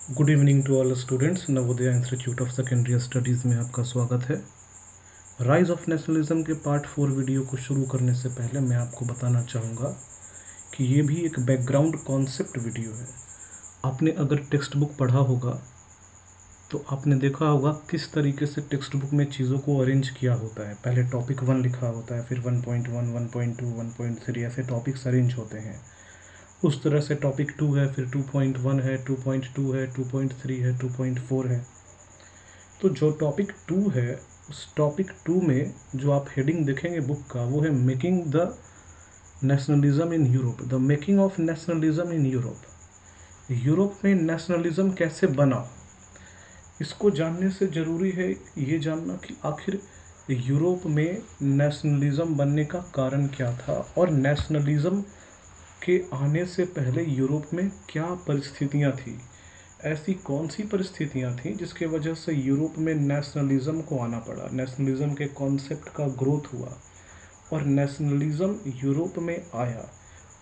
Good evening to all students. Navodaya institute of secondary studies में आपका स्वागत है। राइज ऑफ नेशनलिज्म के पार्ट 4 वीडियो को शुरू करने से पहले मैं आपको बताना चाहूँगा कि ये भी एक बैकग्राउंड कॉन्सेप्ट वीडियो है। आपने अगर टेक्स्ट बुक पढ़ा होगा तो आपने देखा होगा किस तरीके से टेक्स्ट बुक में चीज़ों को अरेंज किया होता है। पहले टॉपिक 1 लिखा होता है, फिर 1.1, 1.2, 1.3 ऐसे टॉपिक्स अरेंज होते हैं। उस तरह से टॉपिक 2 है, फिर 2.1 है, 2.2 है, 2.3 है, 2.4 है। तो जो टॉपिक 2 है उस टॉपिक 2 में जो आप हेडिंग देखेंगे बुक का, वो है making the nationalism in Europe, the making of nationalism in Europe. Europe में नेशनलिज्म कैसे बना, इसको जानने से ज़रूरी है ये जानना कि आखिर यूरोप में नेशनलिज्म बनने का कारण क्या था और नेशनलिज्म के आने से पहले यूरोप में क्या परिस्थितियाँ थी। ऐसी कौन सी परिस्थितियाँ थीं जिसके वजह से यूरोप में नेशनलिज्म को आना पड़ा, नेशनलिज्म के कॉन्सेप्ट का ग्रोथ हुआ और नेशनलिज्म यूरोप में आया,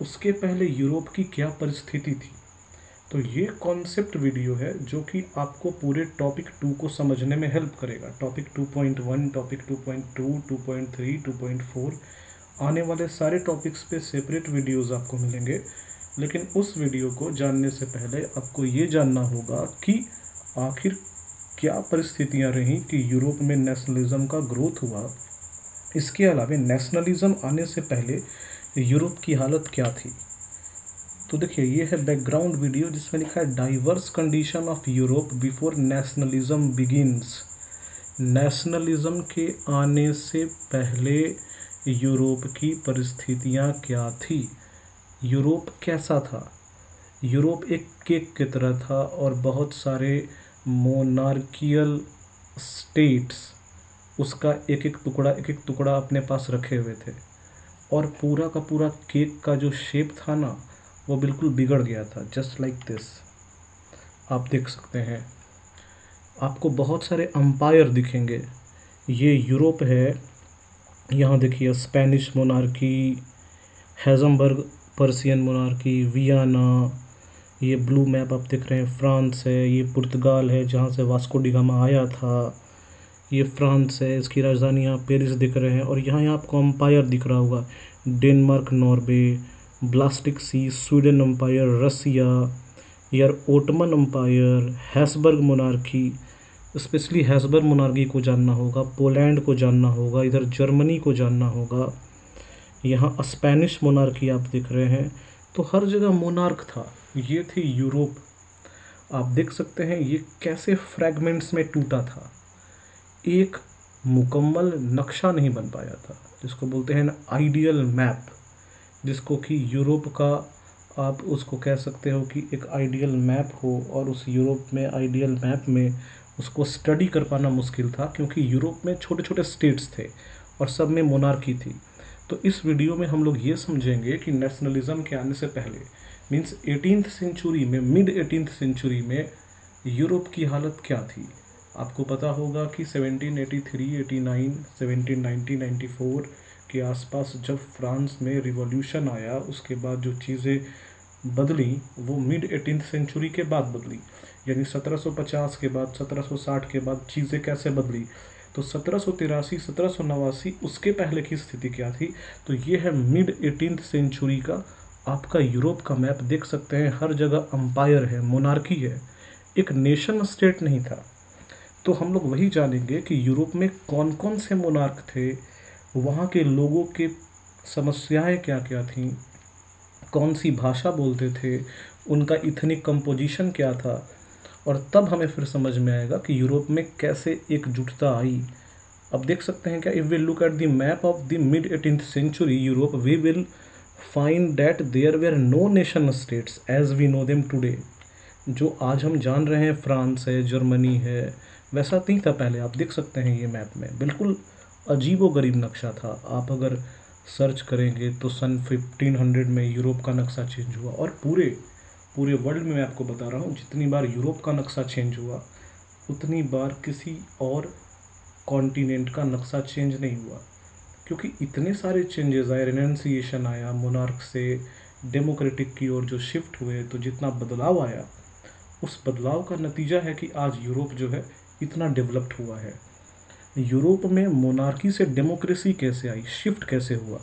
उसके पहले यूरोप की क्या परिस्थिति थी। तो ये कॉन्सेप्ट वीडियो है जो कि आपको पूरे टॉपिक 2 को समझने में हेल्प करेगा। टॉपिक 2.1, टॉपिक 2.2, 2.3, 2.4 आने वाले सारे टॉपिक्स पे सेपरेट वीडियोस आपको मिलेंगे। लेकिन उस वीडियो को जानने से पहले आपको ये जानना होगा कि आखिर क्या परिस्थितियां रहीं कि यूरोप में नेशनलिज्म का ग्रोथ हुआ। इसके अलावा नेशनलिज्म आने से पहले यूरोप की हालत क्या थी। तो देखिए, ये है बैकग्राउंड वीडियो जिसमें लिखा है diverse condition of Europe before nationalism begins. Nationalism के आने से पहले यूरोप की परिस्थितियाँ क्या थी, यूरोप कैसा था। यूरोप एक केक की तरह था और बहुत सारे मोनार्कियल स्टेट्स उसका एक एक टुकड़ा अपने पास रखे हुए थे और पूरा का पूरा केक का जो शेप था ना, वो बिल्कुल बिगड़ गया था। जस्ट लाइक दिस आप देख सकते हैं। आपको बहुत सारे अम्पायर दिखेंगे। ये यूरोप है। यहाँ देखिए Spanish monarchy, Habsburg Persian monarchy, Vienna, ये ब्लू मैप आप देख रहे हैं फ्रांस है, ये पुर्तगाल है जहाँ से वास्को डी गामा आया था, ये फ्रांस है, इसकी राजधानी यहाँ पेरिस दिख रहे हैं। और यहाँ आपको अम्पायर दिख रहा होगा, Denmark, Norway, Baltic sea, Sweden empire, Russia, यार Ottoman empire, Habsburg monarchy, specially Habsburg monarchy को जानना होगा, पोलैंड को जानना होगा, इधर जर्मनी को जानना होगा, यहाँ स्पेनिश मोनार्की आप देख रहे हैं। तो हर जगह मोनार्क था। ये थी यूरोप। आप देख सकते हैं ये कैसे फ्रैगमेंट्स में टूटा था, एक मुकम्मल नक्शा नहीं बन पाया था, जिसको बोलते हैं ना आइडियल मैप, जिसको कि यूरोप का आप उसको कह सकते हो कि एक आइडियल मैप हो। और उस यूरोप में आइडियल मैप में उसको स्टडी कर पाना मुश्किल था क्योंकि यूरोप में छोटे छोटे स्टेट्स थे और सब में मोनार्की थी। तो इस वीडियो में हम लोग ये समझेंगे कि नेशनलिज्म के आने से पहले मीन्स 18th सेंचुरी में, मिड 18th सेंचुरी में यूरोप की हालत क्या थी। आपको पता होगा कि 1783, 89, 1790, 94 के आसपास जब फ्रांस में रिवॉल्यूशन आया, उसके बाद जो चीज़ें बदली वो मिड 18th सेंचुरी के बाद बदली। यानी 1750 के बाद, 1760 के बाद चीज़ें कैसे बदली। तो 1783, 1789 उसके पहले की स्थिति क्या थी। तो ये है मिड 18th सेंचुरी का आपका यूरोप का मैप। देख सकते हैं हर जगह अम्पायर है, मोनार्की है, एक नेशन स्टेट नहीं था। तो हम लोग वही जानेंगे कि यूरोप में कौन कौन से मोनार्क थे, वहाँ के लोगों के समस्याएं क्या क्या थीं, कौन सी भाषा बोलते थे, उनका इथनिक कंपोजिशन क्या था। और तब हमें फिर समझ में आएगा कि यूरोप में कैसे एकजुटता आई। अब देख सकते हैं क्या, if we look at the map of the mid 18th century Europe, we will find that there were no nation states as we know them today. जो आज हम जान रहे हैं फ्रांस है, जर्मनी है, वैसा नहीं था पहले। आप देख सकते हैं ये मैप में बिल्कुल अजीबो गरीब नक्शा था। आप अगर सर्च करेंगे तो सन 1500 में यूरोप का नक्शा चेंज हुआ। और पूरे पूरे वर्ल्ड में मैं आपको बता रहा हूँ, जितनी बार यूरोप का नक्शा चेंज हुआ उतनी बार किसी और कॉन्टिनेंट का नक्शा चेंज नहीं हुआ, क्योंकि इतने सारे चेंजेस आए, रेनेंसिएशन आया, मोनार्क से डेमोक्रेटिक की ओर जो शिफ्ट हुए, तो जितना बदलाव आया उस बदलाव का नतीजा है कि आज यूरोप जो है इतना डेवलप्ड हुआ है। यूरोप में मोनार्की से डेमोक्रेसी कैसे आई, शिफ्ट कैसे हुआ,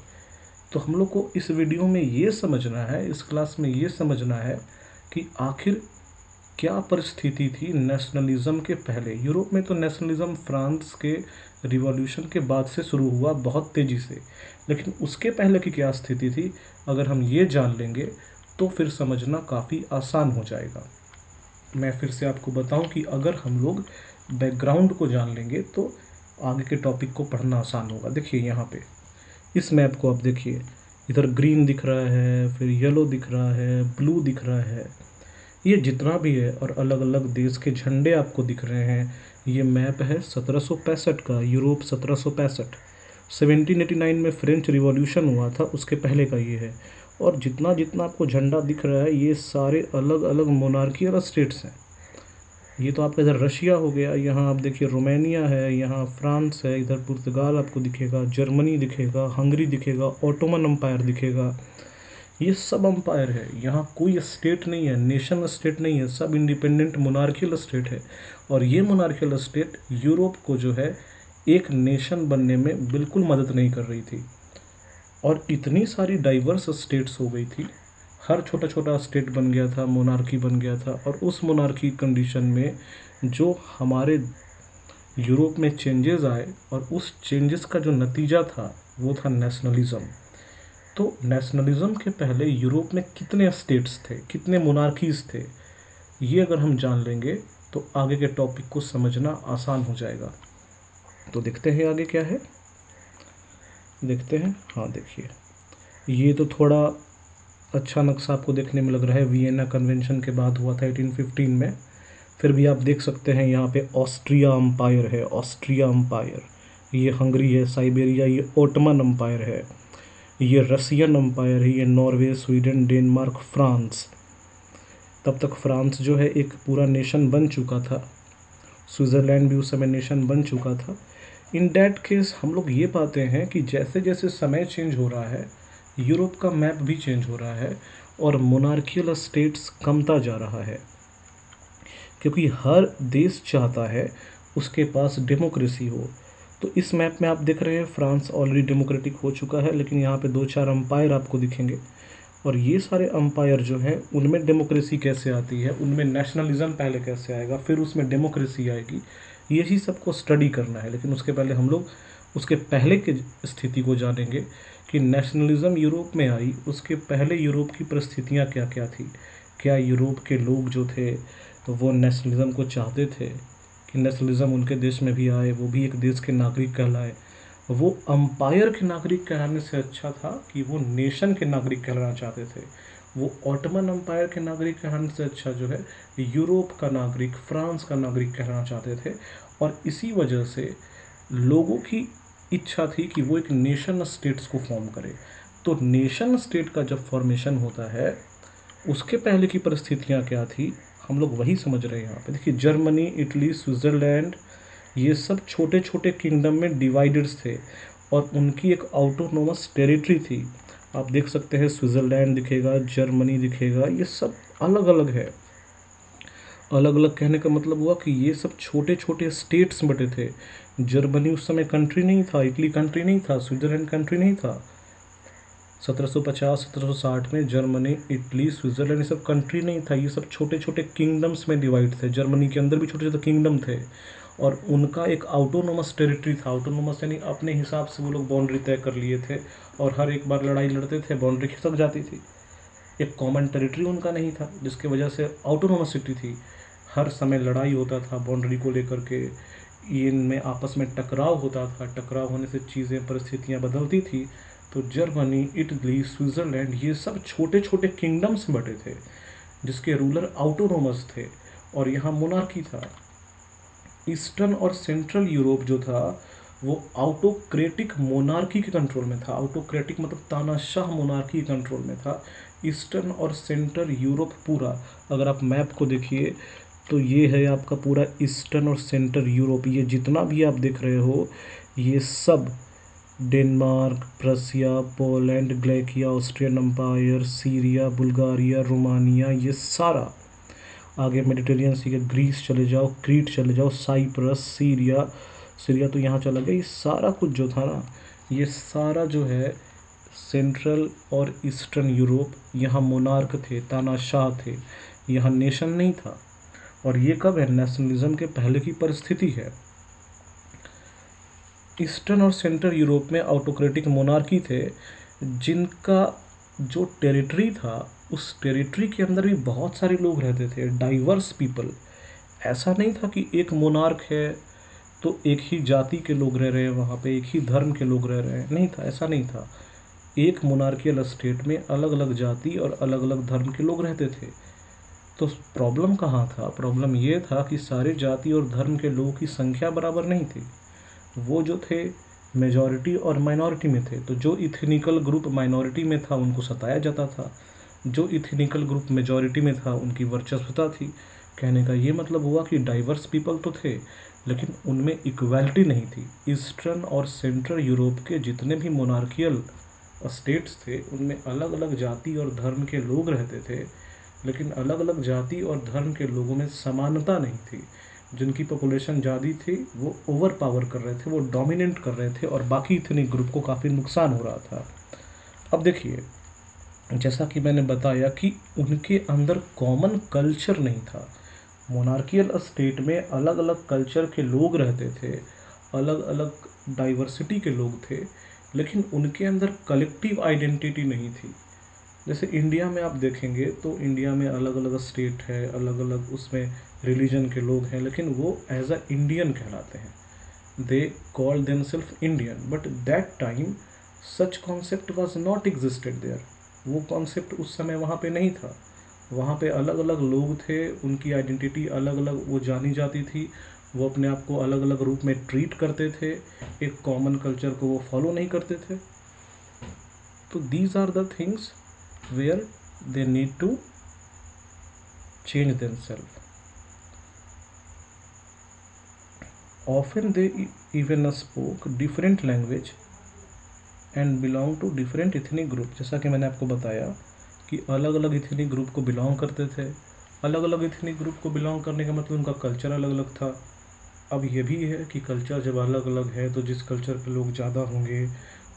तो हम लोग को इस वीडियो में ये समझना है, इस क्लास में ये समझना है कि आखिर क्या परिस्थिति थी नेशनलिज्म के पहले। यूरोप में तो नेशनलिज्म फ्रांस के रिवॉल्यूशन के बाद से शुरू हुआ बहुत तेज़ी से, लेकिन उसके पहले की क्या स्थिति थी, अगर हम ये जान लेंगे तो फिर समझना काफ़ी आसान हो जाएगा। मैं फिर से आपको बताऊं कि अगर हम लोग बैकग्राउंड को जान लेंगे तो आगे के टॉपिक को पढ़ना आसान होगा। देखिए यहाँ पे इस मैप को आप देखिए, इधर ग्रीन दिख रहा है, फिर येलो दिख रहा है, ब्लू दिख रहा है, ये जितना भी है, और अलग अलग देश के झंडे आपको दिख रहे हैं। ये मैप है 1765 का, यूरोप 1765। 1789 में फ्रेंच रिवॉल्यूशन हुआ था, उसके पहले का ये है। और जितना जितना आपको झंडा दिख रहा है ये सारे अलग अलग मोनार्कियल स्टेट्स हैं। ये तो आपका इधर रशिया हो गया, यहाँ आप देखिए रोमानिया है, यहाँ फ्रांस है, इधर पुर्तगाल आपको दिखेगा, जर्मनी दिखेगा, हंगरी दिखेगा, ऑटोमन अम्पायर दिखेगा। ये सब अम्पायर है, यहाँ कोई स्टेट नहीं है, नेशन स्टेट नहीं है, सब इंडिपेंडेंट मोनार्कियल स्टेट है। और ये मोनार्कियल स्टेट यूरोप को जो है एक नेशन बनने में बिल्कुल मदद नहीं कर रही थी। और इतनी सारी डाइवर्स स्टेट्स हो गई थी, हर छोटा छोटा स्टेट बन गया था, मोनार्की बन गया था। और उस मोनार्की कंडीशन में जो हमारे यूरोप में चेंजेस आए, और उस चेंजेस का जो नतीजा था वो था नेशनलिज्म। तो नेशनलिज्म के पहले यूरोप में कितने स्टेट्स थे, कितने मोनार्कीज थे, ये अगर हम जान लेंगे तो आगे के टॉपिक को समझना आसान हो जाएगा। तो देखते हैं आगे क्या है, देखते हैं। हाँ देखिए, ये तो थोड़ा अच्छा नक्शा आपको देखने में लग रहा है, वियना कन्वेंशन के बाद हुआ था 1815 में। फिर भी आप देख सकते हैं यहाँ पे ऑस्ट्रिया अम्पायर है, ऑस्ट्रिया अम्पायर, ये हंगरी है, साइबेरिया ये ओटमन अम्पायर है, ये रसियन अम्पायर है, ये नॉर्वे, स्वीडन, डेनमार्क, फ्रांस। तब तक फ्रांस जो है एक पूरा नेशन बन चुका था, स्विट्ज़रलैंड भी उस समय नेशन बन चुका था। इन डैट केस हम लोग ये पाते हैं कि जैसे जैसे समय चेंज हो रहा है, यूरोप का मैप भी चेंज हो रहा है और मोनार्कियल स्टेट्स कमता जा रहा है, क्योंकि हर देश चाहता है उसके पास डेमोक्रेसी हो। तो इस मैप में आप देख रहे हैं फ्रांस ऑलरेडी डेमोक्रेटिक हो चुका है, लेकिन यहाँ पे 2-4 अम्पायर आपको दिखेंगे। और ये सारे अम्पायर जो हैं उनमें डेमोक्रेसी कैसे आती है, उनमें नेशनलिज्म पहले कैसे आएगा, फिर उसमें डेमोक्रेसी आएगी, यही सबको स्टडी करना है। लेकिन उसके पहले हम लोग उसके पहले की स्थिति को जानेंगे कि नेशनलिज्म यूरोप में आई, उसके पहले यूरोप की परिस्थितियाँ क्या क्या थी। क्या यूरोप के लोग जो थे तो वो नेशनलिज्म को चाहते थे कि नेशनलिज्म उनके देश में भी आए, वो भी एक देश के नागरिक कहलाए। वो अम्पायर के नागरिक कहलाने से अच्छा था कि वो नेशन के नागरिक कहलाना चाहते थे। वो ऑटोमन अम्पायर के नागरिक कहलाने से अच्छा जो है यूरोप का नागरिक, फ्रांस का नागरिक कहलाना चाहते थे। और इसी वजह से लोगों की इच्छा थी कि वो एक नेशन स्टेट्स को फॉर्म करे। तो नेशन स्टेट का जब फॉर्मेशन होता है, उसके पहले की परिस्थितियाँ क्या थी, हम लोग वही समझ रहे हैं यहाँ पे। देखिए जर्मनी, इटली, स्विट्ज़रलैंड, ये सब छोटे छोटे किंगडम में डिवाइडेड्स थे और उनकी एक ऑटोनोमस टेरिटरी थी। आप देख सकते हैं स्विट्ज़रलैंड दिखेगा, जर्मनी दिखेगा, ये सब अलग अलग है। अलग अलग कहने का मतलब हुआ कि ये सब छोटे छोटे स्टेट्स बटे थे। जर्मनी उस समय कंट्री नहीं था, इटली कंट्री नहीं था, स्विट्ज़रलैंड कंट्री नहीं था। 1750-1760 में जर्मनी, इटली, स्विट्ज़रलैंड ये सब कंट्री नहीं था, ये सब छोटे छोटे किंगडम्स में डिवाइड थे। जर्मनी के अंदर भी छोटे छोटे किंगडम थे और उनका एक ऑटोनोमस टेरिटरी था। ऑटोनोमस यानी अपने हिसाब से वो लोग बाउंड्री तय कर लिए थे और हर एक बार लड़ाई लड़ते थे, बाउंड्री खिसक जाती थी। एक कॉमन टेरिटरी उनका नहीं था, जिसकी वजह से ऑटोनोमसिटी थी। हर समय लड़ाई होता था बाउंड्री को लेकर के, इनमें आपस में टकराव होता था, टकराव होने से चीज़ें, परिस्थितियाँ बदलती थी। तो जर्मनी, इटली, स्विट्ज़रलैंड ये सब छोटे छोटे किंगडम्स बटे थे जिसके रूलर ऑटोनोमस थे और यहाँ मोनार्की था। ईस्टर्न और सेंट्रल यूरोप जो था वो ऑटोक्रेटिक मोनार्की के कंट्रोल में था। ऑटोक्रेटिक मतलब तानाशाह मोनार्की के कंट्रोल में था। ईस्टर्न और सेंट्रल यूरोप पूरा, अगर आप मैप को देखिए तो ये है आपका पूरा ईस्टर्न और सेंट्रल यूरोप। ये जितना भी आप देख रहे हो ये सब Denmark, Prussia, Poland, Galicia, Austrian empire, Syria, Bulgaria, Romania, ये सारा। आगे मेडिटेरियन सी के ग्रीस चले जाओ, क्रीट चले जाओ, साइप्रस, सीरिया, सीरिया तो यहाँ चला गया। ये सारा कुछ जो था ना, ये सारा जो है सेंट्रल और ईस्टर्न यूरोप, यहाँ मोनार्क थे, तानाशाह थे, यहाँ नेशन नहीं था। और ये कब है? नेशनलिज्म के पहले की परिस्थिति है। ईस्टर्न और सेंट्रल यूरोप में ऑटोक्रेटिक मोनार्की थे, जिनका जो टेरिटरी था, उस टेरिटरी के अंदर भी बहुत सारे लोग रहते थे, डाइवर्स पीपल। ऐसा नहीं था कि एक मोनार्क है तो एक ही जाति के लोग रह रहे हैं वहाँ पे, एक ही धर्म के लोग रह रहे हैं, नहीं था, ऐसा नहीं था। एक मोनार्कियल स्टेट में अलग अलग जाति और अलग अलग धर्म के लोग रहते थे। तो प्रॉब्लम कहाँ था? प्रॉब्लम ये था कि सारे जाति और धर्म के लोगों की संख्या बराबर नहीं थी। वो जो थे मेजॉरिटी और माइनॉरिटी में थे, तो जो इथनिकल ग्रुप माइनॉरिटी में था उनको सताया जाता था, जो इथनिकल ग्रुप मेजॉरिटी में था उनकी वर्चस्वता थी। कहने का ये मतलब हुआ कि डाइवर्स पीपल तो थे, लेकिन उनमें इक्वालिटी नहीं थी। ईस्टर्न और सेंट्रल यूरोप के जितने भी मोनार्कियल स्टेट्स थे, उनमें अलग अलग जाति और धर्म के लोग रहते थे, लेकिन अलग अलग जाति और धर्म के लोगों में समानता नहीं थी। जिनकी पॉपुलेशन ज़्यादा थी वो ओवर पावर कर रहे थे, वो डोमिनेट कर रहे थे, और बाकी इतने ग्रुप को काफ़ी नुकसान हो रहा था। अब देखिए, जैसा कि मैंने बताया कि उनके अंदर कॉमन कल्चर नहीं था। मोनार्कियल स्टेट में अलग अलग कल्चर के लोग रहते थे, अलग अलग डाइवर्सिटी के लोग थे, लेकिन उनके अंदर कलेक्टिव आइडेंटिटी नहीं थी। जैसे इंडिया में आप देखेंगे तो इंडिया में अलग अलग स्टेट है, अलग अलग उसमें रिलीजन के लोग हैं, लेकिन वो एज अ इंडियन कहलाते हैं। They call themselves Indian, but that time such concept was not existed there. वो कॉन्सेप्ट उस समय वहाँ पे नहीं था। वहाँ पे अलग अलग लोग थे, उनकी आइडेंटिटी अलग अलग वो जानी जाती थी, वो अपने आप को अलग अलग रूप में ट्रीट करते थे, एक कॉमन कल्चर को वो फॉलो नहीं करते थे। तो these are the things where they need to change themselves. Often they even spoke different language and belong to different ethnic group। जैसा कि मैंने आपको बताया कि अलग अलग इथनिक ग्रुप को बिलोंग करते थे। अलग अलग इथनिक ग्रुप को बिलोंग करने का मतलब उनका कल्चर अलग अलग था। अब ये भी है कि कल्चर जब अलग अलग है तो जिस कल्चर के लोग ज़्यादा होंगे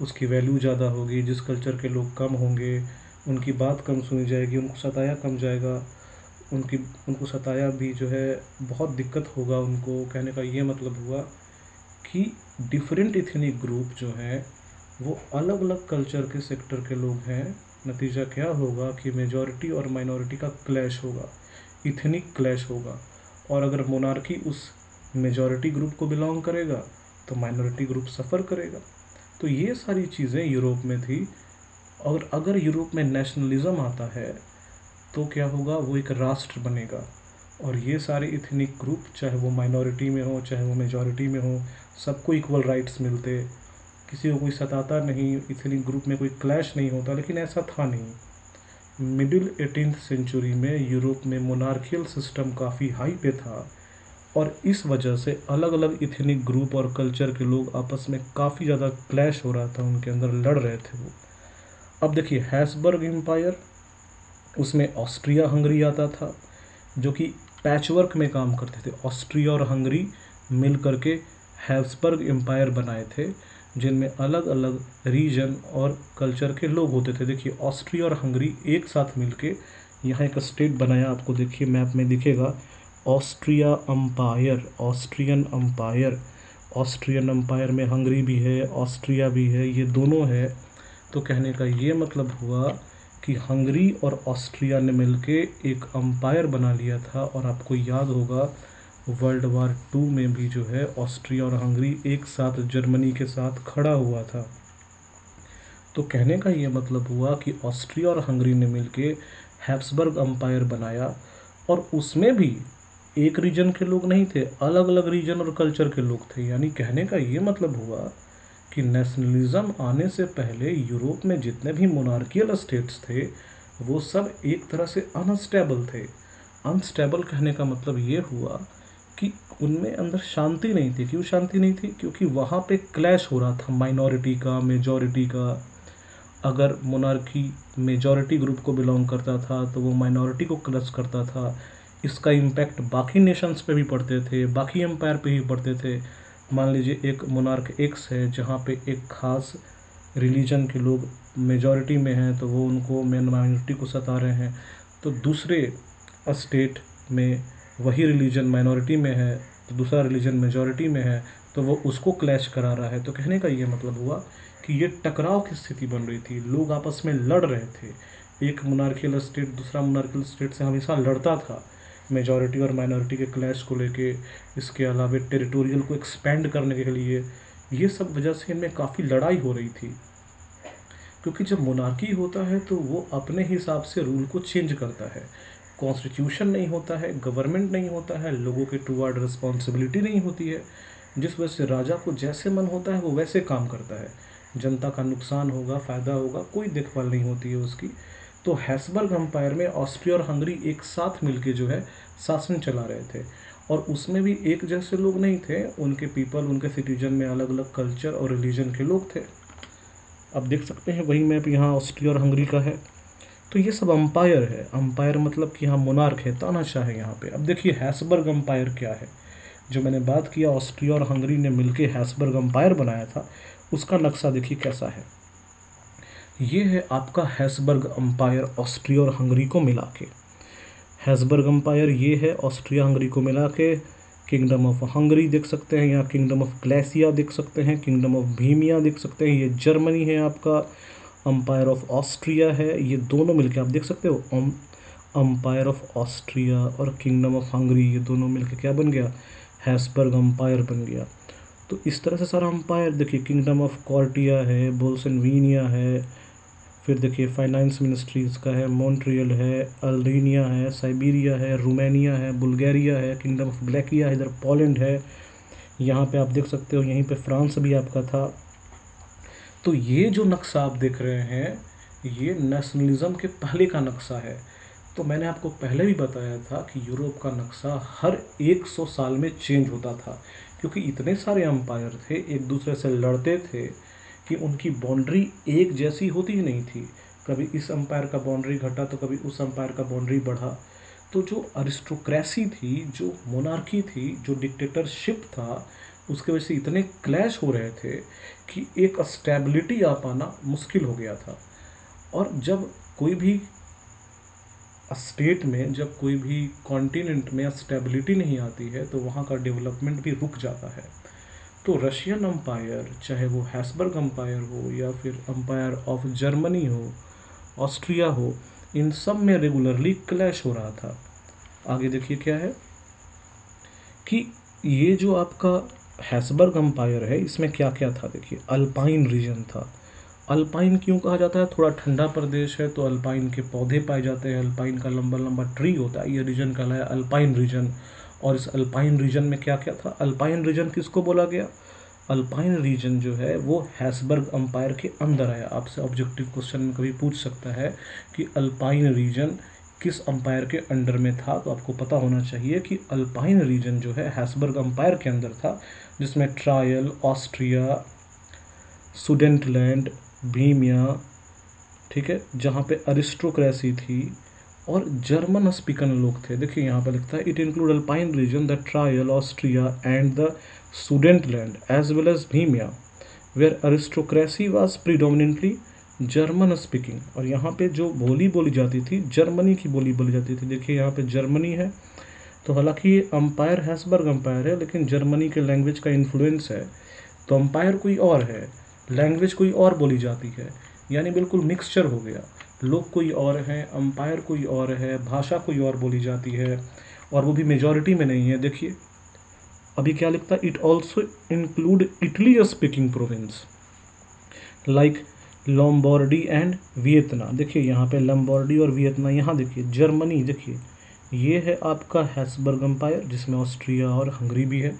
उसकी वैल्यू ज़्यादा होगी, जिस कल्चर के लोग कम होंगे उनकी बात कम सुनी जाएगी, उनको सताया कम जाएगा, उनको सताया भी जो है बहुत दिक्कत होगा उनको। कहने का ये मतलब हुआ कि डिफरेंट इथनिक ग्रुप जो हैं वो अलग अलग कल्चर के सेक्टर के लोग हैं। नतीजा क्या होगा कि मेजॉरिटी और माइनॉरिटी का क्लैश होगा, इथनिक क्लैश होगा। और अगर मोनार्की उस मेजॉरिटी ग्रुप को बिलोंग करेगा तो माइनॉरिटी ग्रुप सफ़र करेगा। तो ये सारी चीज़ें यूरोप में थी। और अगर यूरोप में नेशनलिज्म आता है तो क्या होगा? वो एक राष्ट्र बनेगा, और ये सारे इथनिक ग्रुप चाहे वो माइनॉरिटी में हो चाहे वो मेजॉरिटी में हो, सबको इक्वल राइट्स मिलते, किसी को कोई सताता नहीं, इथनिक ग्रुप में कोई क्लैश नहीं होता। लेकिन ऐसा था नहीं। मिडिल 18th सेंचुरी में यूरोप में मोनार्कियल सिस्टम काफ़ी हाई पे था, और इस वजह से अलग अलग इथनिक ग्रुप और कल्चर के लोग आपस में काफ़ी ज़्यादा क्लैश हो रहा था, उनके अंदर लड़ रहे थे वो। अब देखिए, हैब्सबर्ग एम्पायर, उसमें ऑस्ट्रिया हंगरी आता था, जो कि पैचवर्क में काम करते थे। ऑस्ट्रिया और हंगरी मिल करके हैब्सबर्ग एम्पायर बनाए थे, जिनमें अलग अलग रीजन और कल्चर के लोग होते थे। देखिए, ऑस्ट्रिया और हंगरी एक साथ मिलके यहाँ एक स्टेट बनाया, आपको देखिए मैप में दिखेगा, Austria empire, Austrian empire. Austrian empire में हंगरी भी है, ऑस्ट्रिया भी है, ये दोनों है। तो कहने का ये मतलब हुआ कि हंगरी और ऑस्ट्रिया ने मिलके एक अम्पायर बना लिया था। और आपको याद होगा वर्ल्ड वार 2 में भी जो है ऑस्ट्रिया और हंगरी एक साथ जर्मनी के साथ खड़ा हुआ था। तो कहने का ये मतलब हुआ कि ऑस्ट्रिया और हंगरी ने मिलके हैब्सबर्ग अम्पायर बनाया, और उसमें भी एक रीजन के लोग नहीं थे, अलग अलग रीजन और कल्चर के लोग थे। यानी कहने का ये मतलब हुआ कि नेशनलिज्म आने से पहले यूरोप में जितने भी मोनार्कियल स्टेट्स थे वो सब एक तरह से अनस्टेबल थे। अनस्टेबल कहने का मतलब ये हुआ कि उनमें अंदर शांति नहीं थी। क्यों शांति नहीं थी? क्योंकि वहाँ पे क्लैश हो रहा था माइनॉरिटी का, मेजॉरिटी का। अगर मोनार्की मेजॉरिटी ग्रुप को बिलोंग करता था तो वो माइनॉरिटी को क्लच करता था। इसका इम्पैक्ट बाकी नेशंस पे भी पड़ते थे, बाकी एम्पायर पे भी पड़ते थे। मान लीजिए एक मोनार्क एक्स है जहाँ पे एक ख़ास रिलीजन के लोग मेजॉरिटी में हैं, तो वो उनको माइनॉरिटी को सता रहे हैं। तो दूसरे स्टेट में वही रिलीजन माइनॉरिटी में है, तो दूसरा रिलीजन मेजॉरिटी में है, तो वो उसको क्लैश करा रहा है। तो कहने का ये मतलब हुआ कि ये टकराव की स्थिति बन रही थी, लोग आपस में लड़ रहे थे। एक मोनार्कियल स्टेट दूसरा मोनार्कियल स्टेट से हमेशा लड़ता था, मेजॉरिटी और माइनॉरिटी के क्लैश को लेके। इसके अलावा टेरिटोरियल को एक्सपेंड करने के लिए, ये सब वजह से इनमें काफ़ी लड़ाई हो रही थी। क्योंकि जब मोनार्की होता है तो वो अपने हिसाब से रूल को चेंज करता है। कॉन्स्टिट्यूशन नहीं होता है, गवर्नमेंट नहीं होता है, लोगों के टुवर्ड रिस्पॉन्सिबिलिटी नहीं होती है, जिस वजह से राजा को जैसे मन होता है वो वैसे काम करता है। जनता का नुकसान होगा, फ़ायदा होगा, कोई देखभाल नहीं होती है उसकी। तो हैब्सबर्ग एम्पायर में ऑस्ट्रिया और हंगरी एक साथ मिलके जो है शासन चला रहे थे, और उसमें भी एक जैसे लोग नहीं थे, उनके पीपल, उनके सिटीजन में अलग अलग कल्चर और रिलीजन के लोग थे। अब देख सकते हैं वही मैप यहाँ ऑस्ट्रिया और हंगरी का है। तो ये सब अंपायर है। अंपायर मतलब कि यहाँ मोनार्क है, तानाशाह है यहाँ पे। अब देखिए हैब्सबर्ग अंपायर क्या है। जो मैंने बात किया ऑस्ट्रिया और हंगरी ने मिलके हैब्सबर्ग अंपायर बनाया था, उसका नक्शा देखिए कैसा है। ये है आपका हैब्सबर्ग अंपायर ऑस्ट्रिया और हंगरी को मिला के। हैब्सबर्ग अंपायर ये है ऑस्ट्रिया हंगरी को मिला के। किंगडम ऑफ हंगरी देख सकते हैं यहाँ, किंगडम ऑफ ग्लेसिया देख सकते हैं, किंगडम ऑफ भीमिया देख सकते हैं, ये जर्मनी है आपका। अंपायर ऑफ ऑस्ट्रिया है, ये दोनों मिलके आप देख सकते हो। अंपायर ऑफ ऑस्ट्रिया और किंगडम ऑफ हंगरी, ये दोनों मिलके क्या बन गया, हैब्सबर्ग अंपायर बन गया। तो इस तरह से सारा अंपायर देखिए, किंगडम ऑफ कॉर्टिया है, बोल्सनवीनिया है, फिर देखिए फाइनेंस मिनिस्ट्री इसका है, मॉन्ट्रियल है, अल्बेनिया है, साइबेरिया है, रोमानिया है, बुल्गारिया है, किंगडम ऑफ ब्लैकिया है, इधर पोलैंड है। यहाँ पे आप देख सकते हो, यहीं पे फ्रांस भी आपका था। तो ये जो नक्शा आप देख रहे हैं, ये नेशनलिज्म के पहले का नक्शा है। तो मैंने आपको पहले भी बताया था कि यूरोप का नक्शा हर 100 साल में चेंज होता था, क्योंकि इतने सारे अंपायर थे, एक दूसरे से लड़ते थे, कि उनकी बाउंड्री एक जैसी होती ही नहीं थी। कभी इस अंपायर का बाउंड्री घटा तो कभी उस अंपायर का बाउंड्री बढ़ा। तो जो अरिस्टोक्रेसी थी, जो मोनार्की थी, जो डिक्टेटरशिप था, उसके वजह से इतने क्लैश हो रहे थे कि एक स्टेबिलिटी आ पाना मुश्किल हो गया था। और जब कोई भी स्टेट में, जब कोई भी कॉन्टिनेंट में स्टेबिलिटी नहीं आती है, तो वहाँ का डेवलपमेंट भी रुक जाता है। तो रशियन अम्पायर, चाहे वो हैब्सबर्ग अम्पायर हो या फिर अम्पायर ऑफ जर्मनी हो, ऑस्ट्रिया हो, इन सब में रेगुलरली क्लैश हो रहा था। आगे देखिए क्या है कि ये जो आपका हैब्सबर्ग अम्पायर है, इसमें क्या क्या था देखिए। अल्पाइन रीजन था। अल्पाइन क्यों कहा जाता है, थोड़ा ठंडा प्रदेश है तो अल्पाइन के पौधे पाए जाते हैं, अल्पाइन का लंबा लंबा ट्री होता है, ये रीजन कहलाया अल्पाइन रीजन। और इस अल्पाइन रीजन में क्या क्या था, अल्पाइन रीजन किसको बोला गया, अल्पाइन रीजन जो है वो हैब्सबर्ग अम्पायर के अंदर आया। आपसे ऑब्जेक्टिव क्वेश्चन में कभी पूछ सकता है कि अल्पाइन रीजन किस अम्पायर के अंडर में था, तो आपको पता होना चाहिए कि अल्पाइन रीजन जो है हैब्सबर्ग अम्पायर के अंदर था, जिसमें ट्रायल, ऑस्ट्रिया, सुडेंटलैंड, भीमिया, ठीक है, जहाँ पे अरिस्टोक्रेसी थी और जर्मन स्पीकन लोग थे। देखिए यहाँ पे लिखता है it include Alpine region, the Tyrol, Austria and the Sudetenland as well as Bohemia, where aristocracy was predominantly German speaking. और यहाँ पे जो बोली बोली जाती थी, जर्मनी की बोली बोली जाती थी। देखिए यहाँ पे जर्मनी है, तो हालांकि ये अम्पायर हैब्सबर्ग अम्पायर है, लेकिन जर्मनी के लैंग्वेज का इन्फ्लुएंस है। तो अम्पायर कोई और है, लैंग्वेज कोई और बोली जाती है, यानी बिल्कुल मिक्सचर हो गया। लोग कोई और हैं, अम्पायर कोई और है, भाषा कोई और बोली जाती है, और वो भी मेजॉरिटी में नहीं है। देखिए अभी क्या लिखता है, it also include Italy speaking province like Lombardy and वियतना। देखिए यहाँ पे लॉम्बार्डी और वियतना, यहाँ देखिए जर्मनी, देखिए ये है आपका हैब्सबर्ग अम्पायर, जिसमें ऑस्ट्रिया और हंगरी भी है।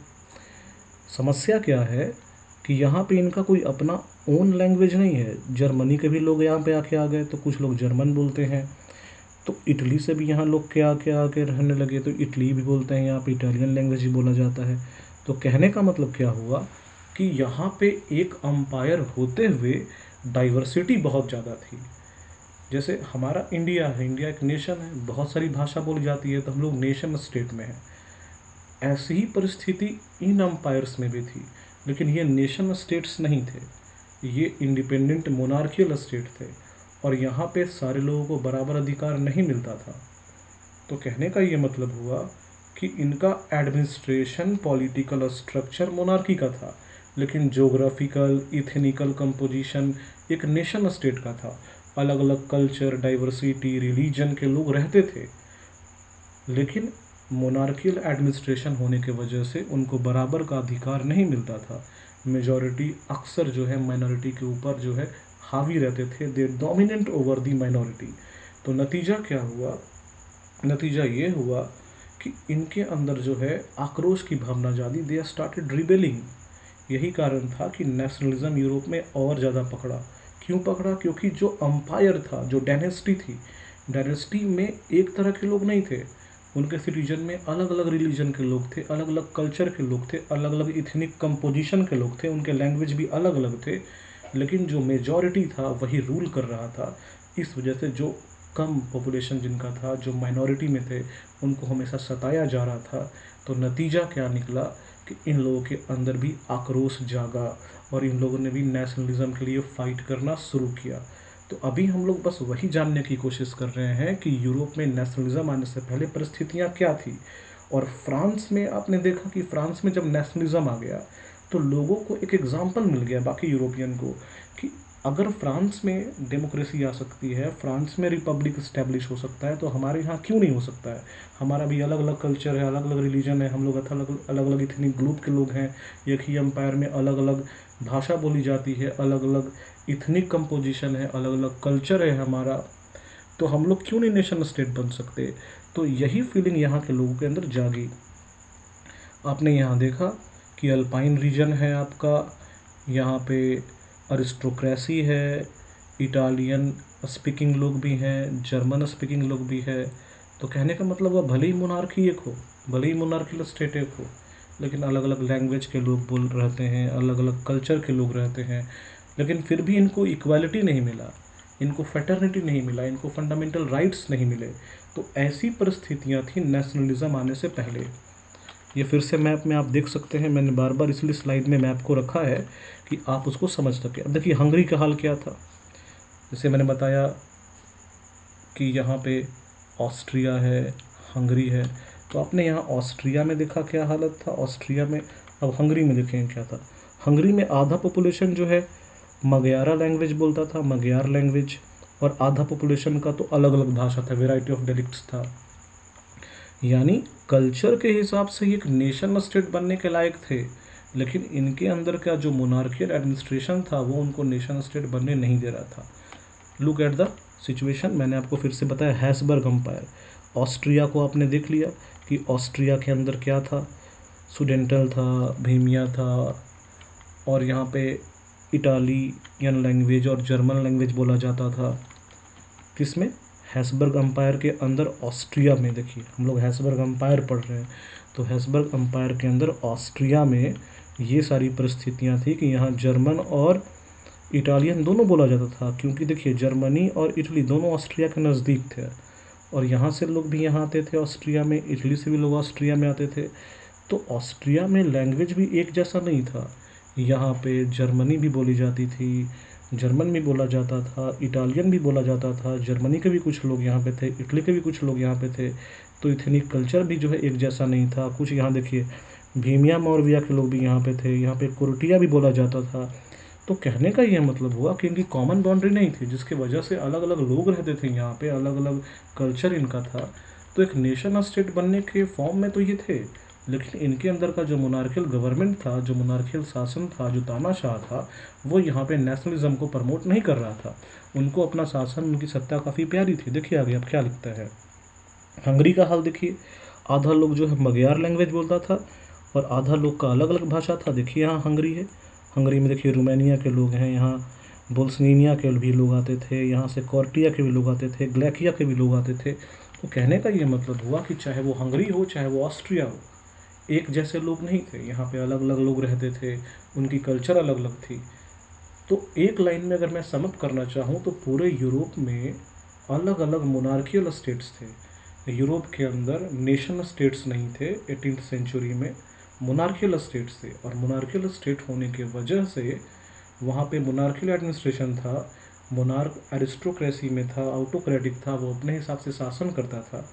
समस्या क्या है कि यहाँ पे इनका कोई अपना ओन लैंग्वेज नहीं है। जर्मनी के भी लोग यहाँ पे आके आ गए, तो कुछ लोग जर्मन बोलते हैं, तो इटली से भी यहाँ लोग के आके रहने लगे, तो इटली भी बोलते हैं, यहाँ पे इटालियन लैंग्वेज ही बोला जाता है। तो कहने का मतलब क्या हुआ कि यहाँ पे एक अम्पायर होते हुए डाइवर्सिटी बहुत ज़्यादा थी। जैसे हमारा इंडिया है, इंडिया एक नेशन है, बहुत सारी भाषा बोली जाती है, तो हम लोग नेशन स्टेट में हैं। ऐसी ही परिस्थिति इन अम्पायर्स में भी थी, लेकिन ये नेशन स्टेट्स नहीं थे, ये इंडिपेंडेंट मोनार्कियल स्टेट थे, और यहाँ पे सारे लोगों को बराबर अधिकार नहीं मिलता था। तो कहने का ये मतलब हुआ कि इनका एडमिनिस्ट्रेशन पॉलिटिकल स्ट्रक्चर मोनार्की का था, लेकिन जोग्राफिकल इथनिकल कंपोजिशन एक नेशन स्टेट का था। अलग अलग कल्चर, डाइवर्सिटी, रिलीजन के लोग रहते थे, लेकिन मोनार्कियल एडमिनिस्ट्रेशन होने के वजह से उनको बराबर का अधिकार नहीं मिलता था। मेजॉरिटी अक्सर जो है माइनॉरिटी के ऊपर जो है हावी रहते थे, दे डोमिनेंट ओवर दी माइनॉरिटी। तो नतीजा क्या हुआ? नतीजा ये हुआ कि इनके अंदर जो है आक्रोश की भावना जागी, दे स्टार्टेड रिबेलिंग। यही कारण था कि नेशनलिज्म यूरोप में और ज़्यादा पकड़ा। क्यों पकड़ा? क्योंकि जो अम्पायर था, जो डायनेस्टी थी, डायनेस्टी में एक तरह के लोग नहीं थे। उनके सिटीजन में अलग अलग रिलीजन के लोग थे, अलग अलग कल्चर के लोग थे, अलग अलग इथनिक कंपोजिशन के लोग थे, उनके लैंग्वेज भी अलग अलग थे, लेकिन जो मेजॉरिटी था वही रूल कर रहा था। इस वजह से जो कम पॉपुलेशन जिनका था, जो माइनॉरिटी में थे, उनको हमेशा सताया जा रहा था। तो नतीजा क्या निकला कि इन लोगों के अंदर भी आक्रोश जागा और इन लोगों ने भी नेशनलिज्म के लिए फ़ाइट करना शुरू किया। तो अभी हम लोग बस वही जानने की कोशिश कर रहे हैं कि यूरोप में नेशनलिज्म आने से पहले परिस्थितियाँ क्या थी। और फ्रांस में आपने देखा कि फ्रांस में जब नेशनलिज्म आ गया तो लोगों को एक एग्जाम्पल मिल गया बाकी यूरोपियन को कि अगर फ्रांस में डेमोक्रेसी आ सकती है, फ्रांस में रिपब्लिक इस्टेब्लिश हो सकता है, तो हमारे यहाँ क्यों नहीं हो सकता है। हमारा भी अलग अलग कल्चर है, अलग अलग रिलीजन है, हम लोग अलग अलग इतनी ग्रुप के लोग हैं, एक ही एम्पायर में अलग अलग भाषा बोली जाती है, अलग अलग इथनिक कंपोजिशन है, अलग अलग कल्चर है हमारा, तो हम लोग क्यों नहीं नेशन स्टेट बन सकते। तो यही फीलिंग यहाँ के लोगों के अंदर जागी। आपने यहाँ देखा कि अल्पाइन रीजन है आपका, यहाँ पे अरिस्टोक्रेसी है, इटालियन स्पीकिंग लोग भी हैं, जर्मन स्पीकिंग लोग भी है। तो कहने का मतलब हुआ भले ही मोनार्की एक हो, भले ही मोनार्कियल स्टेट एक हो, लेकिन अलग अलग लैंग्वेज के लोग बोल रहते हैं, अलग अलग कल्चर के लोग रहते हैं, लेकिन फिर भी इनको इक्वालिटी नहीं मिला, इनको फ्रेटर्निटी नहीं मिला, इनको फंडामेंटल राइट्स नहीं मिले। तो ऐसी परिस्थितियाँ थी नेशनलिज्म आने से पहले। ये फिर से मैप में आप देख सकते हैं, मैंने बार बार इसलिए स्लाइड में मैप को रखा है कि आप उसको समझ सकें। अब देखिए हंगरी का हाल क्या था। जैसे मैंने बताया कि यहाँ पे ऑस्ट्रिया है, हंगरी है, तो आपने यहाँ ऑस्ट्रिया में देखा क्या हालत था, ऑस्ट्रिया में। अब हंगरी में देखें क्या था। हंगरी में आधा पॉपुलेशन जो है मगयारा लैंग्वेज बोलता था, मगयार लैंग्वेज, और आधा पॉपुलेशन का तो अलग अलग भाषा था, वेराइटी ऑफ डायलेक्ट्स था। यानी कल्चर के हिसाब से एक नेशन स्टेट बनने के लायक थे, लेकिन इनके अंदर का जो मोनार्कियल एडमिनिस्ट्रेशन था वो उनको नेशन स्टेट बनने नहीं दे रहा था। Look at the situation. मैंने आपको फिर से बताया हैसबर्ग अम्पायर। ऑस्ट्रिया को आपने देख लिया कि ऑस्ट्रिया के अंदर क्या था, सुडेंटल था, भीमिया था, और यहाँ पे इटालियन लैंग्वेज और जर्मन लैंग्वेज बोला जाता था। किसमें? हैसबर्ग अम्पायर के अंदर ऑस्ट्रिया में। देखिए हम लोग हैसबर्ग अम्पायर पढ़ रहे हैं, तो हैसबर्ग अम्पायर के अंदर ऑस्ट्रिया में ये सारी परिस्थितियाँ थी कि यहाँ जर्मन और इटालियन दोनों बोला जाता था, क्योंकि देखिए जर्मनी और इटली दोनों ऑस्ट्रिया के नज़दीक थे, और यहाँ से लोग भी यहाँ आते थे ऑस्ट्रिया में, इटली से भी लोग ऑस्ट्रिया में आते थे। तो ऑस्ट्रिया में लैंग्वेज भी एक जैसा नहीं था। यहाँ पे जर्मनी भी बोली जाती थी, जर्मन भी बोला जाता था, इटालियन भी बोला जाता था, जर्मनी के भी कुछ लोग यहाँ पे थे, इटली के भी कुछ लोग यहाँ पे थे। तो इथनिक कल्चर भी जो है एक जैसा नहीं था। कुछ यहाँ देखिए भीमिया मौर्विया के लोग भी यहाँ पे थे, यहाँ पे कुर्टिया भी बोला जाता था। तो कहने का यह मतलब हुआ कि इनकी कॉमन बाउंड्री नहीं थी, जिसकी वजह से अलग अलग लोग रहते थे यहाँ पे, अलग अलग कल्चर इनका था। तो एक नेशन स्टेट बनने के फॉर्म में तो ये थे, लेकिन इनके अंदर का जो मोनार्कियल गवर्नमेंट था, जो मोनार्कियल शासन था, जो तानाशाह था, वो यहाँ पे नेशनलिज्म को प्रमोट नहीं कर रहा था। उनको अपना शासन, उनकी सत्ता काफ़ी प्यारी थी। देखिए आगे अब क्या लिखता है। हंगरी का हाल देखिए, आधा लोग जो है मगयार लैंग्वेज बोलता था और आधा लोग का अलग अलग भाषा था। देखिए यहाँ हंगरी है, हंगरी में देखिए रोमानिया के लोग हैं, यहाँ बोल्सनीनिया के भी लोग आते थे, यहाँ से कॉर्टिया के भी लोग आते थे, ग्लैकिया के भी लोग आते थे। तो कहने का ये मतलब हुआ कि चाहे वो हंगरी हो चाहे वो ऑस्ट्रिया हो, एक जैसे लोग नहीं थे, यहाँ पे अलग अलग लोग रहते थे, उनकी कल्चर अलग अलग थी। तो एक लाइन में अगर मैं समअप करना चाहूँ तो पूरे यूरोप में अलग अलग मोनार्कियल स्टेट्स थे। यूरोप के अंदर नेशन स्टेट्स नहीं थे 18th सेंचुरी में, मोनार्कियल स्टेट्स थे। और मोनार्कियल स्टेट होने के वजह से वहाँ पे मोनार्कियल एडमिनिस्ट्रेशन था, मोनार्क एरिस्टोक्रेसी में था, ऑटोक्रेटिक था, वो अपने हिसाब से शासन करता था।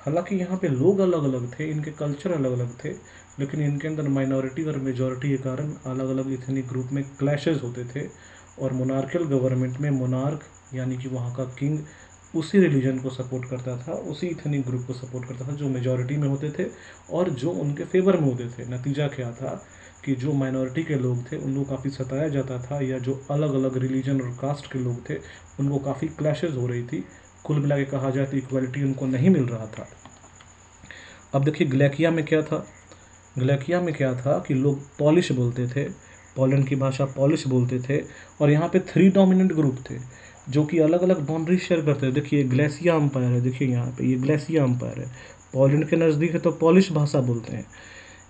हालांकि यहाँ पे लोग अलग अलग थे, इनके कल्चर अलग अलग थे, लेकिन इनके अंदर माइनॉरिटी और मेजॉरिटी के कारण अलग अलग इथनिक ग्रुप में क्लैशेस होते थे। और मोनार्कियल गवर्नमेंट में मोनार्क यानी कि वहाँ का किंग उसी रिलीजन को सपोर्ट करता था, उसी इथनिक ग्रुप को सपोर्ट करता था जो मेजॉरिटी में होते थे और जो उनके फेवर में होते थे। नतीजा क्या था कि जो माइनॉरिटी के लोग थे उनको काफ़ी सताया जाता था, या जो अलग अलग रिलीजन और कास्ट के लोग थे उनको काफ़ी क्लैशेस हो रही थी। कुल मिला के कहा जाए तो इक्वालिटी उनको नहीं मिल रहा था। अब देखिए ग्लैकिया में क्या था, ग्लैकिया में क्या था कि लोग पॉलिश बोलते थे, पोलैंड की भाषा पॉलिश बोलते थे। और यहाँ पे 3 डोमिनेंट ग्रुप थे जो कि अलग अलग बाउंड्री शेयर करते थे। देखिए ग्लेसिया अम्पायर है, देखिए यहाँ पे ये ग्लेसिया अम्पायर है, पोलैंड के नज़दीक है तो पॉलिश भाषा बोलते हैं।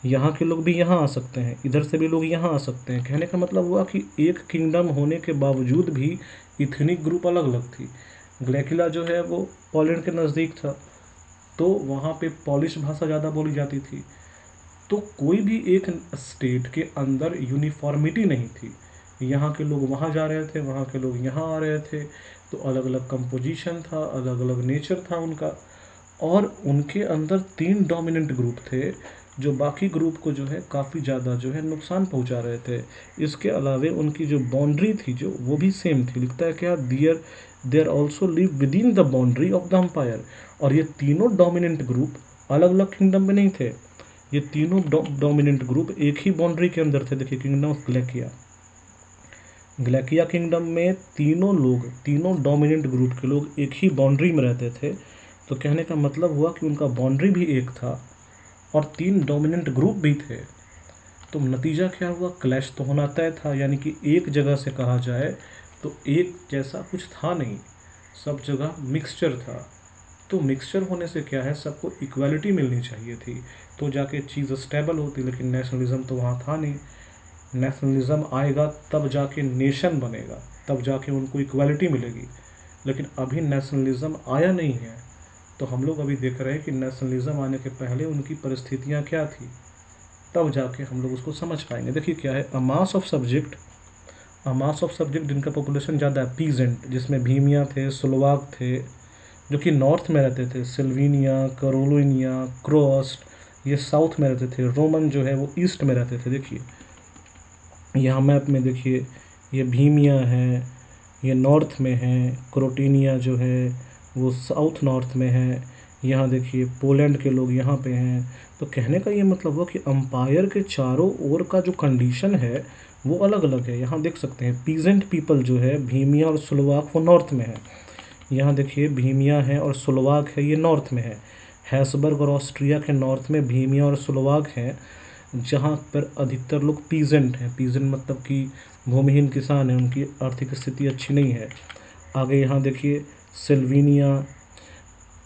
यहाँ के लोग भी यहाँ आ सकते हैं, इधर से भी लोग यहाँ आ सकते हैं। कहने का मतलब हुआ कि एक किंगडम होने के बावजूद भी इथनिक ग्रुप अलग अलग थी। ग्लैकिला जो है वो पोलैंड के नज़दीक था, तो वहाँ पे पॉलिश भाषा ज़्यादा बोली जाती थी। तो कोई भी एक स्टेट के अंदर यूनिफॉर्मिटी नहीं थी। यहाँ के लोग वहाँ जा रहे थे, वहाँ के लोग यहाँ आ रहे थे, तो अलग अलग कंपोजिशन था, अलग अलग नेचर था उनका। और उनके अंदर 3 डोमिनेंट ग्रुप थे जो बाकी ग्रुप को जो है काफ़ी ज़्यादा जो है नुकसान पहुंचा रहे थे। इसके अलावे उनकी जो बाउंड्री थी जो वो भी सेम थी। लिखता है क्या, there also live within the boundary of the empire. और ये तीनों डोमिनेंट ग्रुप अलग अलग किंगडम में नहीं थे, ये तीनों डोमिनेंट ग्रुप एक ही बाउंड्री के अंदर थे। देखिए किंगडम ऑफ ग्लैकिया, ग्लैकिया किंगडम में तीनों लोग, तीनों डोमिनेंट ग्रुप के लोग एक ही बाउंड्री में रहते थे। तो कहने का मतलब हुआ कि उनका बाउंड्री भी एक था और 3 डोमिनेंट ग्रुप भी थे। तो नतीजा क्या हुआ, क्लैश तो होना तय था। यानी कि एक जगह से कहा जाए तो एक जैसा कुछ था नहीं, सब जगह मिक्सचर था। तो मिक्सचर होने से क्या है, सबको इक्वालिटी मिलनी चाहिए थी तो जाके चीज़ स्टेबल होती। लेकिन नेशनलिज्म तो वहाँ था नहीं। नेशनलिज्म आएगा तब जाके नेशन बनेगा, तब जाके उनको इक्वालिटी मिलेगी। लेकिन अभी नेशनलिज्म आया नहीं है। तो हम लोग अभी देख रहे हैं कि नेशनलिज्म आने के पहले उनकी परिस्थितियाँ क्या थी, तब जाके हम लोग उसको समझ पाएंगे। देखिए क्या है, a mass of subject, a mass of subject जिनका पॉपुलेशन ज़्यादा है, पीजेंट, जिसमें भीमिया थे, स्लोवाक थे जो कि नॉर्थ में रहते थे, सिल्वीनिया, करोलिनिया, क्रोस्ट ये साउथ में रहते थे, रोमन जो है वो ईस्ट में रहते थे। देखिए यहाँ मैप में देखिए, ये भीमिया है, ये नॉर्थ में है, क्रोटिनिया जो है वो साउथ नॉर्थ में है। यहाँ देखिए पोलैंड के लोग यहाँ पे हैं। तो कहने का ये मतलब हुआ कि अम्पायर के चारों ओर का जो कंडीशन है वो अलग अलग है। यहाँ देख सकते हैं पीजेंट पीपल जो है भीमिया और स्लोवाक वो नॉर्थ में है। यहाँ देखिए भीमिया है और स्लोवाक है, ये नॉर्थ में है। हैसबर्ग और ऑस्ट्रिया के नॉर्थ में भीमिया और स्लोवाक हैं, जहाँ पर अधिकतर लोग पीजेंट हैं। पीजेंट मतलब कि भूमिहीन किसान हैं, उनकी आर्थिक स्थिति अच्छी नहीं है। आगे यहाँ देखिए सिल्वीनिया,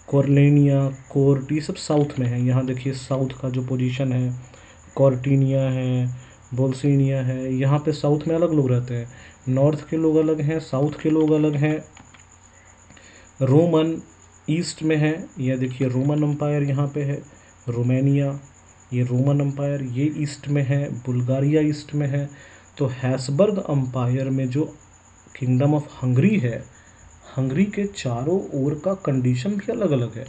कोर्लेनिया, कोर्ट ये सब साउथ में है। यहाँ देखिए साउथ का जो पोजीशन है, कॉर्टिनिया है, बोल्सिनिया है, यहाँ पे साउथ में अलग लोग रहते हैं। नॉर्थ के लोग अलग हैं, साउथ के लोग अलग हैं। रोमन ईस्ट में है, यह देखिए रोमन अम्पायर यहाँ पे है। रोमेनिया, ये रोमन अम्पायर ये ईस्ट में है। बुल्गारिया ईस्ट में है। तो हैसबर्ग अम्पायर में जो किंगडम ऑफ हंगरी है, हंगरी के चारों ओर का कंडीशन भी अलग अलग है,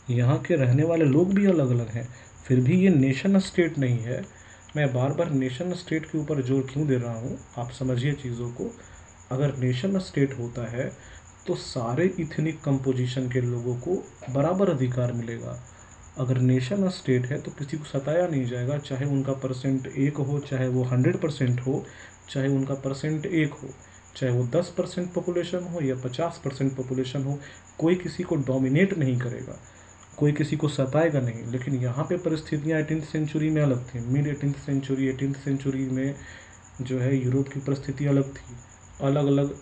यहाँ के रहने वाले लोग भी अलग अलग हैं। फिर भी ये नेशन स्टेट नहीं है। मैं बार बार नेशन स्टेट के ऊपर जोर क्यों दे रहा हूँ, आप समझिए चीज़ों को। अगर नेशन स्टेट होता है तो सारे इथनिक कंपोजिशन के लोगों को बराबर अधिकार मिलेगा। अगर नेशन स्टेट है तो किसी को सताया नहीं जाएगा, चाहे उनका परसेंट 1 हो, चाहे वो 100% हो, चाहे उनका परसेंट 1 हो, चाहे वो 10% पॉपुलेशन हो या 50% पॉपुलेशन हो, कोई किसी को डोमिनेट नहीं करेगा, कोई किसी को सताएगा नहीं। लेकिन यहाँ पे परिस्थितियाँ 18th सेंचुरी में अलग थी। Mid 18th century, 18th century में जो है यूरोप की परिस्थिति अलग थी। अलग अलग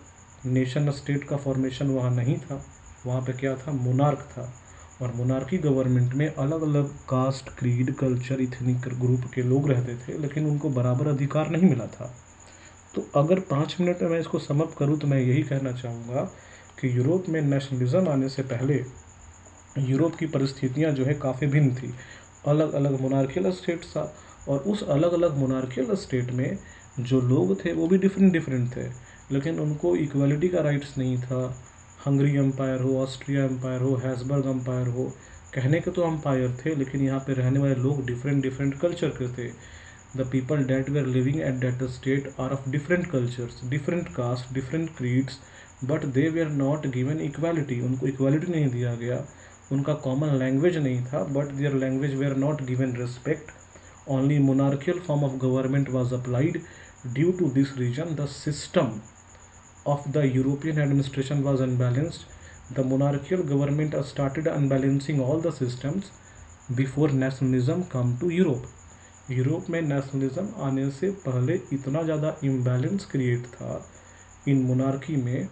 नेशन स्टेट का फॉर्मेशन वहाँ नहीं था। वहाँ पे क्या था, मोनार्क था। और मोनार्की गवर्नमेंट में अलग अलग caste, creed, culture, ethnic group के लोग रहते थे, लेकिन उनको बराबर अधिकार नहीं मिला था। तो अगर 5 मिनट में मैं इसको समअप करूँ तो मैं यही कहना चाहूँगा कि यूरोप में नेशनलिज्म आने से पहले यूरोप की परिस्थितियां जो है काफ़ी भिन्न थी। अलग अलग मोनार्कियल स्टेट था, और उस अलग अलग मोनार्कियल स्टेट में जो लोग थे वो भी डिफरेंट डिफरेंट थे, लेकिन उनको इक्वालिटी का राइट्स नहीं था। हंगरी एम्पायर हो, ऑस्ट्रिया एम्पायर हो, हैब्सबर्ग एम्पायर हो, कहने के तो एम्पायर थे, लेकिन यहाँ पे रहने वाले लोग डिफरेंट डिफरेंट कल्चर के थे। The people that were living at that state are of different cultures, different caste, different creeds, but they were not given equality. उनको इक्वालिटी नहीं दिया गया। उनका कॉमन लैंग्वेज नहीं था, but their language were not given respect. Only monarchical form of government was applied. Due to this reason, the system of the European administration was unbalanced. The monarchical government started unbalancing all the systems before nationalism come to Europe. Europe में nationalism आने से पहले इतना ज़्यादा imbalance create था इन monarchy में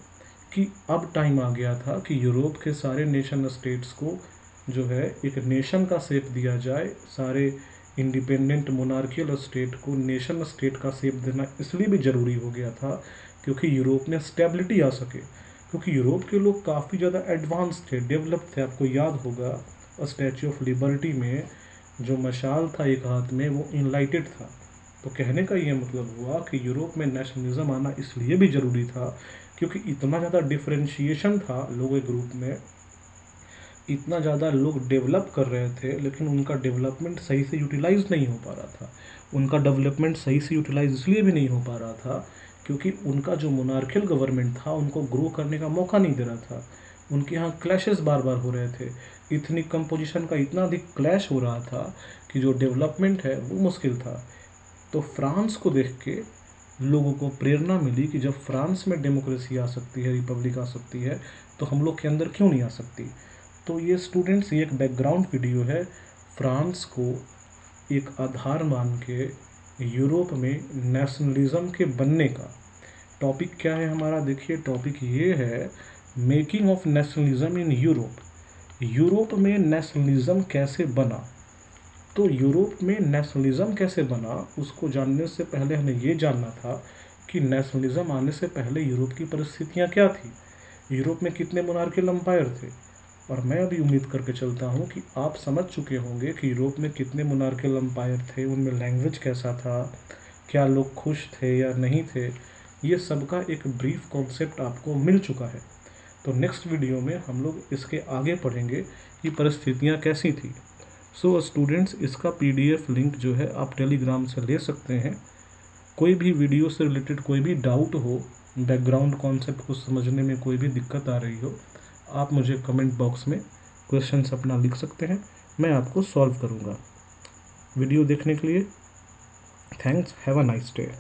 कि अब टाइम आ गया था कि यूरोप के सारे नेशन स्टेट्स को जो है एक नेशन का शेप दिया जाए। सारे इंडिपेंडेंट मोनार्कियल स्टेट को नेशन स्टेट का शेप देना इसलिए भी ज़रूरी हो गया था क्योंकि यूरोप में स्टेबिलिटी आ सके, क्योंकि यूरोप के लोग काफ़ी ज़्यादा एडवांस थे, डेवलप थे। आपको याद होगा स्टैच्यू ऑफ लिबर्टी में जो मशाल था एक हाथ में, वो इनलाइटेड था। तो कहने का ये मतलब हुआ कि यूरोप में नेशनलिज्म आना इसलिए भी ज़रूरी था क्योंकि इतना ज़्यादा डिफरेंशिएशन था लोगों के ग्रुप में, इतना ज़्यादा लोग डेवलप कर रहे थे, लेकिन उनका डेवलपमेंट सही से यूटिलाइज नहीं हो पा रहा था। उनका डेवलपमेंट सही से यूटिलाइज इसलिए भी नहीं हो पा रहा था क्योंकि उनका जो मोनार्कियल गवर्नमेंट था उनको ग्रो करने का मौका नहीं दे रहा था। उनके यहाँ क्लैशेस बार बार हो रहे थे। इथनिक कंपोजिशन का इतना अधिक क्लैश हो रहा था कि जो डेवलपमेंट है वो मुश्किल था। तो फ्रांस को देख के लोगों को प्रेरणा मिली कि जब फ्रांस में डेमोक्रेसी आ सकती है, रिपब्लिक आ सकती है, तो हम लोग के अंदर क्यों नहीं आ सकती। तो ये स्टूडेंट्स, ये एक बैकग्राउंड वीडियो है फ्रांस को एक आधार मान के यूरोप में नेशनलिज्म के बनने का। टॉपिक क्या है हमारा, देखिए टॉपिक ये है making of nationalism in Europe. Europe में नेशनलिज्म कैसे बना। तो यूरोप में नेशनलिज्म कैसे बना उसको जानने से पहले हमें ये जानना था कि नेशनलिज्म आने से पहले यूरोप की परिस्थितियाँ क्या थी, यूरोप में कितने मोनार्कियल एम्पायर थे। और मैं अभी उम्मीद करके चलता हूँ कि आप समझ चुके होंगे कि यूरोप में कितने मोनार्कियल एम्पायर थे, उनमें लैंग्वेज कैसा था, क्या लोग खुश थे या नहीं थे। ये सबका एक ब्रीफ कॉन्सेप्ट आपको मिल चुका है। तो नेक्स्ट वीडियो में हम लोग इसके आगे पढ़ेंगे कि परिस्थितियाँ कैसी थी। सो स्टूडेंट्स, इसका PDF लिंक जो है आप टेलीग्राम से ले सकते हैं। कोई भी वीडियो से रिलेटेड कोई भी डाउट हो, बैकग्राउंड कॉन्सेप्ट को समझने में कोई भी दिक्कत आ रही हो, आप मुझे कमेंट बॉक्स में क्वेश्चंस अपना लिख सकते हैं, मैं आपको सॉल्व करूंगा। वीडियो देखने के लिए thanks, have a nice day.